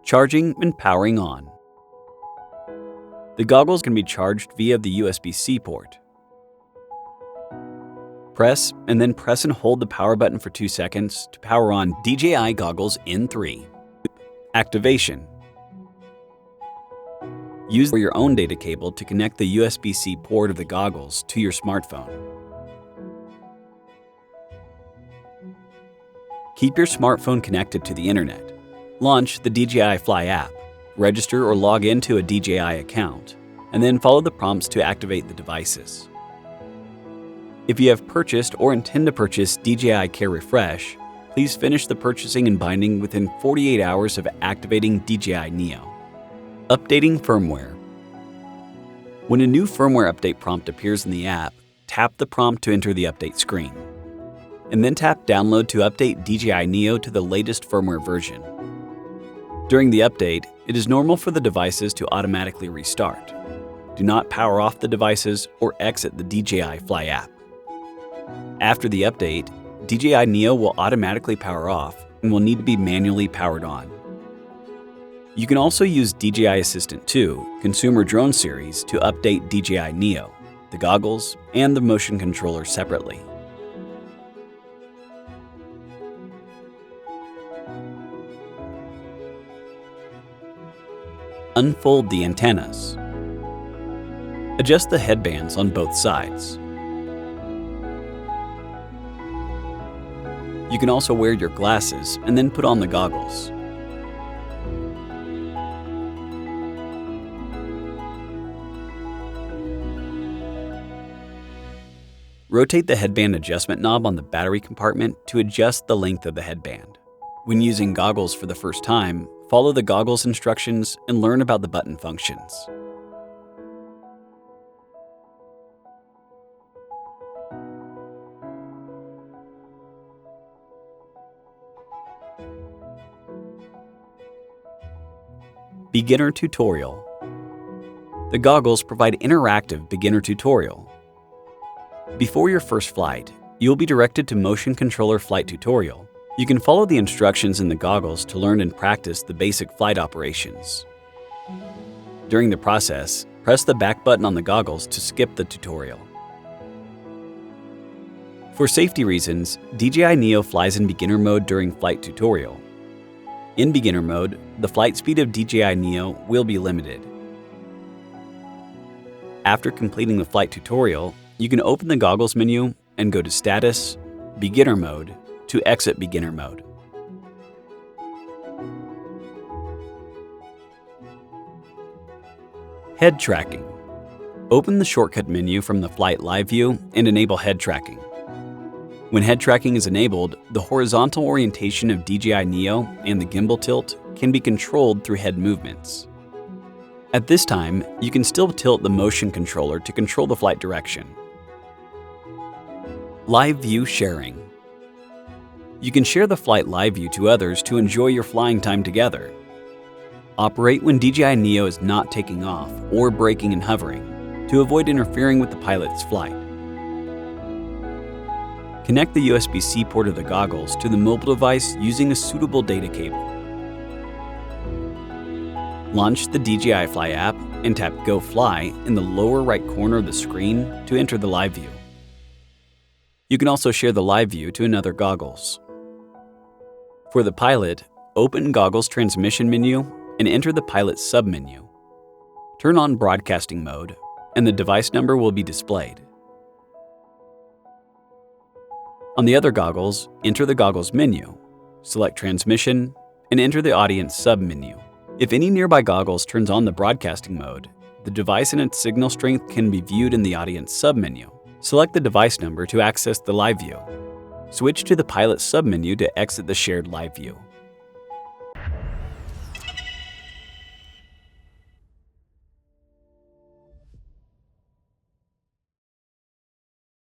Charging and powering on. The goggles can be charged via the USB-C port. Press and hold the power button for 2 seconds to power on DJI Goggles N3. Activation. Use your own data cable to connect the USB-C port of the goggles to your smartphone. Keep your smartphone connected to the internet. Launch the DJI Fly app, register or log into a DJI account, and then follow the prompts to activate the devices. If you have purchased or intend to purchase DJI Care Refresh, please finish the purchasing and binding within 48 hours of activating DJI Neo. Updating firmware. When a new firmware update prompt appears in the app, tap the prompt to enter the update screen, and then tap Download to update DJI Neo to the latest firmware version. During the update, it is normal for the devices to automatically restart. Do not power off the devices or exit the DJI Fly app. After the update, DJI Neo will automatically power off and will need to be manually powered on. You can also use DJI Assistant 2 Consumer Drone Series to update DJI Neo, the goggles, and the motion controller separately. Unfold the antennas. Adjust the headbands on both sides. You can also wear your glasses and then put on the goggles. Rotate the headband adjustment knob on the battery compartment to adjust the length of the headband. When using goggles for the first time, follow the goggles instructions and learn about the button functions. Beginner tutorial. The goggles provide interactive beginner tutorial. Before your first flight, you'll be directed to Motion Controller Flight Tutorial. You can follow the instructions in the goggles to learn and practice the basic flight operations. During the process, press the back button on the goggles to skip the tutorial. For safety reasons, DJI Neo flies in beginner mode during flight tutorial. In beginner mode, the flight speed of DJI Neo will be limited. After completing the flight tutorial, you can open the goggles menu and go to Status, Beginner Mode, to exit beginner mode. Head tracking. Open the shortcut menu from the Flight Live View and enable head tracking. When head tracking is enabled, the horizontal orientation of DJI Neo and the gimbal tilt can be controlled through head movements. At this time, you can still tilt the motion controller to control the flight direction. Live View sharing. You can share the Flight Live View to others to enjoy your flying time together. Operate when DJI Neo is not taking off or braking and hovering to avoid interfering with the pilot's flight. Connect the USB-C port of the goggles to the mobile device using a suitable data cable. Launch the DJI Fly app and tap Go Fly in the lower right corner of the screen to enter the live view. You can also share the live view to another goggles. For the pilot, open Goggles Transmission menu and enter the Pilot submenu. Turn on Broadcasting mode, and the device number will be displayed. On the other goggles, enter the Goggles menu, select Transmission, and enter the Audience submenu. If any nearby goggles turns on the Broadcasting mode, the device and its signal strength can be viewed in the Audience submenu. Select the device number to access the live view. Switch to the Pilot submenu to exit the shared live view.